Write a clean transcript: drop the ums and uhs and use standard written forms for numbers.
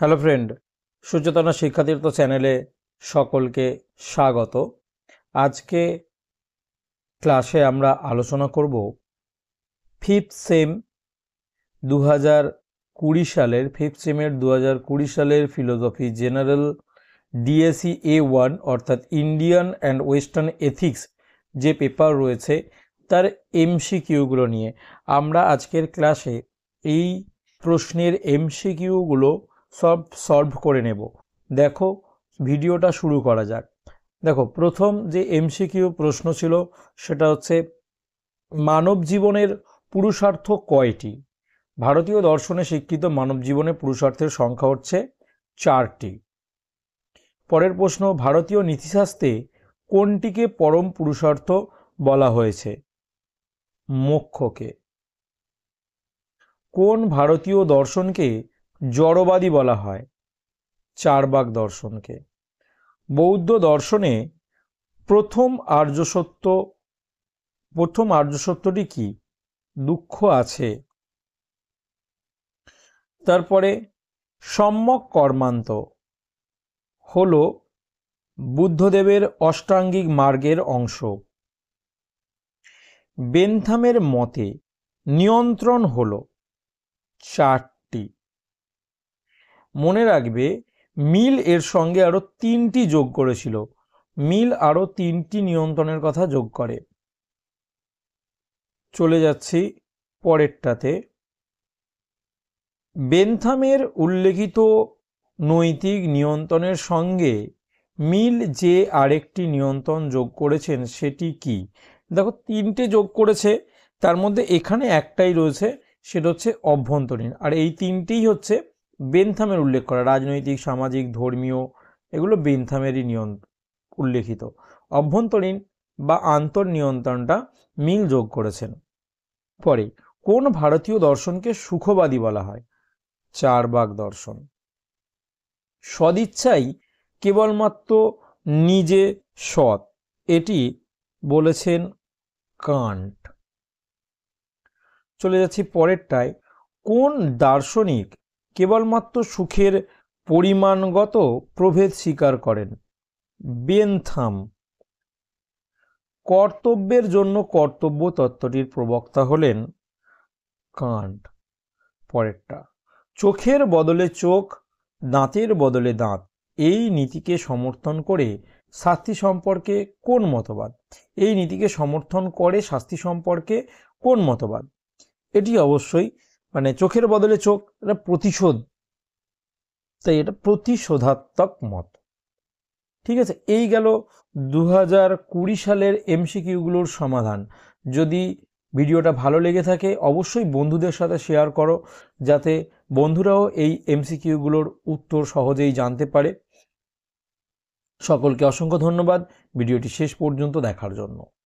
Hello friend, সুচেতনা শিক্ষাতীর্থ চ্যানেলে সকলকে স্বাগত। আজকে ক্লাসে আমরা আলোচনা করব ফিফথ সেম 2020 সালের ফিলোসফি জেনারেল ডিএসি A1 অর্থাৎ ইন্ডিয়ান অ্যান্ড ওয়েস্টার্ন এথিক্স যে পেপার রয়েছে তার এমসিকিউগুলো নিয়ে আমরা আজকের ক্লাসে এই প্রশ্নের এমসিকিউগুলো সব সলভ করে নেব। দেখো, ভিডিওটা শুরু করা যাক। দেখো, প্রথম যে এমসিকিউ প্রশ্ন ছিল সেটা হচ্ছে মানব জীবনের পুরুষার্থ কয়টি? ভারতীয় দর্শনে স্বীকৃত মানব জীবনে পুরুষার্থের সংখ্যা হচ্ছে 4টি। পরের প্রশ্ন, ভারতীয় নীতিশাস্ত্রে কোনটিকে পরম পুরুষার্থ বলা হয়েছে? মোক্ষকে। কোন ভারতীয় দর্শনকে জড়বাদী বলা হয়? চারবাক দর্শনকে। বৌদ্ধ দর্শনে প্রথম আর্য সত্যটি কি? দুঃখ আছে। তারপরে সম্যক কর্মান্ত হলো বুদ্ধদেবের অষ্টাঙ্গিক মার্গের অংশ। বেনথামের মতে নিয়ন্ত্রণ হলো 4টি। মনে রাখবে, মিল এর সঙ্গে আরো 3টি যোগ করেছিল। মিল আরো 3টি নিয়ন্ত্রণের কথা যোগ করে। চলে যাচ্ছি পরেরটাতে। বেনথামের উল্লেখিত নৈতিক নিয়ন্ত্রণের সঙ্গে মিল যে আরেকটি নিয়ন্ত্রণ যোগ করেছেন সেটি কি? দেখো, 3টে যোগ করেছে, তার মধ্যে এখানে একটাই রয়েছে, সেটা হচ্ছে অভ্যন্তরীণ। আর এই 3টেই হচ্ছে বেনথামের উল্লেখ করা, রাজনৈতিক, সামাজিক, ধর্মীয়, এগুলো বেনথামেরই উল্লেখিত। অভ্যন্তরীণ বা আন্তর্নিয়ন্ত্রণটা মিল যোগ করেছেন। পরে কোন ভারতীয় দর্শনকে সুখবাদী বলা হয়? চারবাক দর্শন। সদিচ্ছাই কেবলমাত্র নিজে সৎ, এটি বলেছেন কান্ট। চলে যাচ্ছি পরেরটায়। কোন দার্শনিক কেবলমাত্র সুখের পরিমাণগত প্রভেদ স্বীকার করেন? বেনথাম। কর্তব্যের জন্য কর্তব্য তত্ত্বটির প্রবক্তা হলেন কান্ট। পরেরটা, চোখের বদলে চোখ, দাঁতের বদলে দাঁত, এই নীতিকে সমর্থন করে শাস্তি সম্পর্কে কোন মতবাদ? এই নীতিকে সমর্থন করে শাস্তি সম্পর্কে কোন মতবাদ? এটি অবশ্যই চোখের বদলে চোখ, এটা প্রতিশোধ, তাই এটা প্রতিশোধাত্মক মত। ঠিক আছে, এই গেল 2020 সালের এমসিকিউগুলোর সমাধান। যদি ভিডিওটা ভালো লেগে থাকে অবশ্যই বন্ধুদের সাথে শেয়ার করো, যাতে বন্ধুরাও এই এমসিকিউগুলোর উত্তর সহজেই জানতে পারে। সকলকে অসংখ্য ধন্যবাদ ভিডিওটি শেষ পর্যন্ত দেখার জন্য।